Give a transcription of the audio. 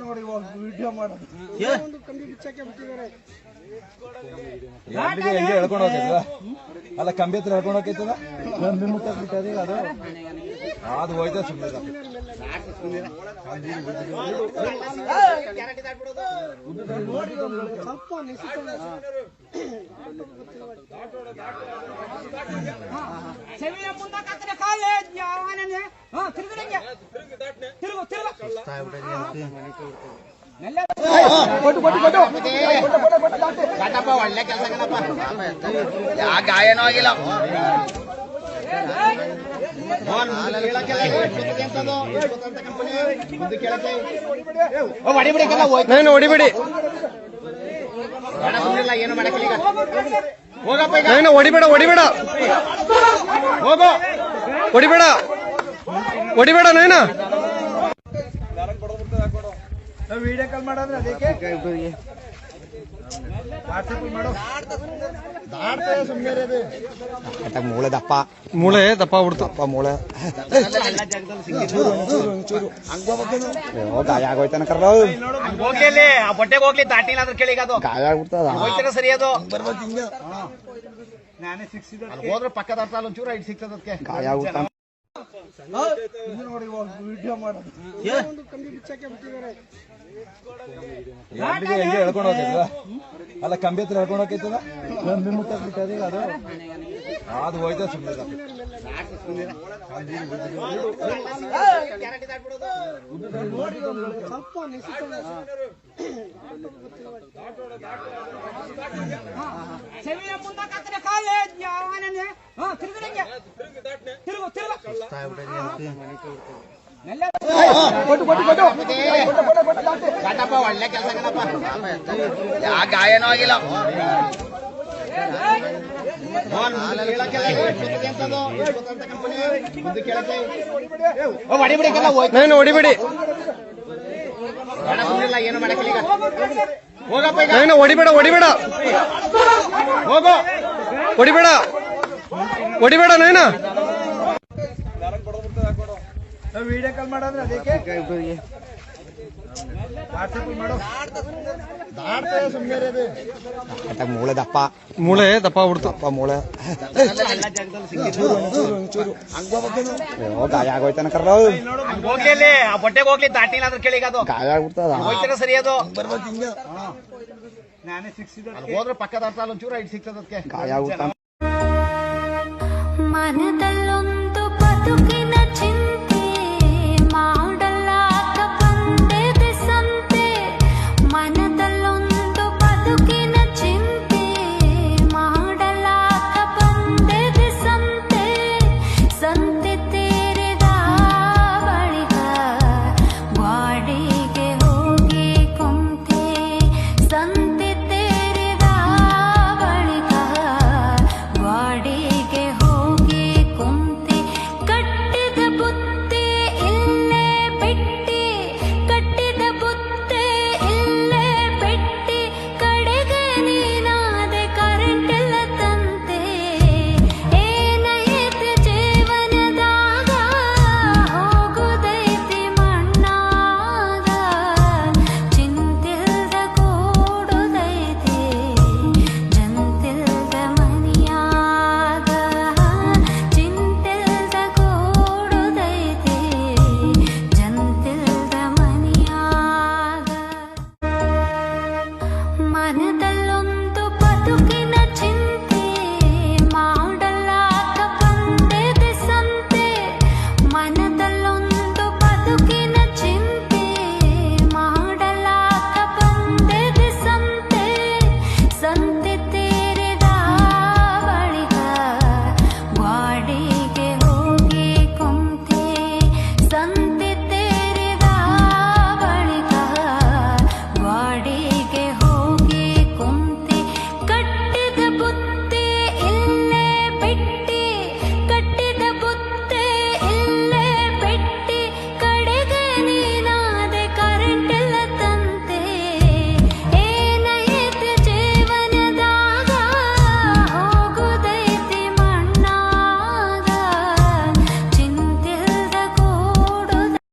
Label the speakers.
Speaker 1: ನೋಡಿ ವಿಡಿಯೋ ಮಾಡೋದು ಕಂಬಿ ಬಿಚ್ಚಕ್ಕೆ ಬಿಟ್ಟಿದ್ದಾರೆ.
Speaker 2: ಹೆಂಗೆ ಹೇಳ್ಕೊಂಡು ಹೋಗ್ತದ ಅಲ್ಲ, ಕಂಬಿ ಹತ್ರ ಹೇಳ್ಕೊಂಡು ಹೋಗ್ತದ. ಕಂಬಿ ಮುಟ್ಟಿಟ್ಟದೆ ಅದು ಅದು ಹೋಯ್ತಾ ಸುಮ್ಮನೆ
Speaker 3: ಒಳ್ಳೆ ಕೆಲಸ ಯಾ ಗಾಯನೂ ಆಗಿಲ್ಲ.
Speaker 4: ಹೊಡಿಬಿಡಿ,
Speaker 3: ಏನು ಮಾಡಕ್ಕಿಲ್ಲ. ಹೋಗಪ್ಪ,
Speaker 4: ಹೊಡಿಬೇಡ ಹೊಡಿಬೇಡ
Speaker 3: ಹೋಗೋ,
Speaker 4: ಹೊಡಿಬೇಡ ಹೊಡಿಬೇಡ ನೈನ.
Speaker 1: ವಿಡಿಯೋ ಕಾಲ್ ಮಾಡೋದ್ರೆ ಅದಕ್ಕೆ
Speaker 3: ಮೂಳೆ ದಪ್ಪ
Speaker 4: ಬಿಡ್ತು.
Speaker 3: ಮೂಳೆ ಗಾಯ ಆಗೋಯ್ತಾನ ಕರ್ರ. ಹೋಗ್ಲಿ ಆ ಬಟ್ಟೆಗೆ ಹೋಗ್ಲಿ, ದಾಟಿಲ್ಲ ಅಂದ್ರೆ ಕೇಳಿ ಅದು ಗಾಯ ಆಗ್ಬಿಡ್ತದ. ಹೋಗ್ತಾನೆ ಸರಿ ಅದು ಹೋದ್ರೆ ಪಕ್ಕದ ಅರ್ಥ ಒಂಚೂರು ಐಟ್ ಸಿಗ್ತದ. ಅದಕ್ಕೆ ಗಾಯ ಆಗ್ಬಿಡ್ತಾನ.
Speaker 1: ನೋಡಿ ವಿಡಿಯೋ ಮಾಡೋದು ಕಂಬಿ ಬಿಚ್ಚಕ್ಕೆ ಬಿಟ್ಟಿದ್ದಾರೆ.
Speaker 2: ಹೆಂಗೆ ಹೇಳ್ಕೊಂಡು ಹೋಗ್ತದ ಅಲ್ಲ, ಕಂಬಿ ಹತ್ರ ಹೇಳ್ಕೊಂಡು ಹೋಗ್ತದ. ಕಂಬಿ ಮುಟ್ಟಿಟ್ಟದೆ ಅದು ಅದು ಹೋಯ್ತಾ ಸುಮ್ಮನೆ
Speaker 3: ಒಳ್ಳೆ ಕೆಲಸ ಯಾ ಗಾಯನೂ ಆಗಿಲ್ಲ.
Speaker 4: ಹೊಡಿಬಿಡಿ,
Speaker 3: ಏನು ಮಾಡಕ್ಕಿಲ್ಲ. ಹೋಗಪ್ಪ,
Speaker 4: ಹೊಡಿಬೇಡ ಹೊಡಿಬೇಡ
Speaker 3: ಹೋಗೋ,
Speaker 4: ಹೊಡಿಬೇಡ ಹೊಡಿಬೇಡ ನೈನ.
Speaker 1: ವಿಡಿಯೋ ಕಾಲ್ ಮಾಡೋದ್ರೆ ಅದಕ್ಕೆ
Speaker 3: ಮೂಳೆ ದಪ್ಪ
Speaker 4: ಬಿಡ್ತು.
Speaker 3: ಮೂಳೆ ಗಾಯ ಆಗೋಯ್ತಾನ ಕರ್ರ. ಹೋಗ್ಲಿ ಆ ಬಟ್ಟೆಗೆ ಹೋಗ್ಲಿ, ದಾಟಿಲ್ಲ ಅಂದ್ರೆ ಕೇಳಿ ಅದು ಗಾಯ ಆಗ್ಬಿಡ್ತದ. ಹೋಗ್ತಾನೆ ಸರಿ ಅದು ಹೋದ್ರೆ ಪಕ್ಕದ ಅರ್ಥ ಒಂಚೂರು ಐಟ್ ಸಿಗ್ತದ. ಅದಕ್ಕೆ ಗಾಯ ಆಗ್ಬಿಡ್ತಾನ.
Speaker 5: ಮನದಲ್ಲೊಂದು ಬದುಕೆ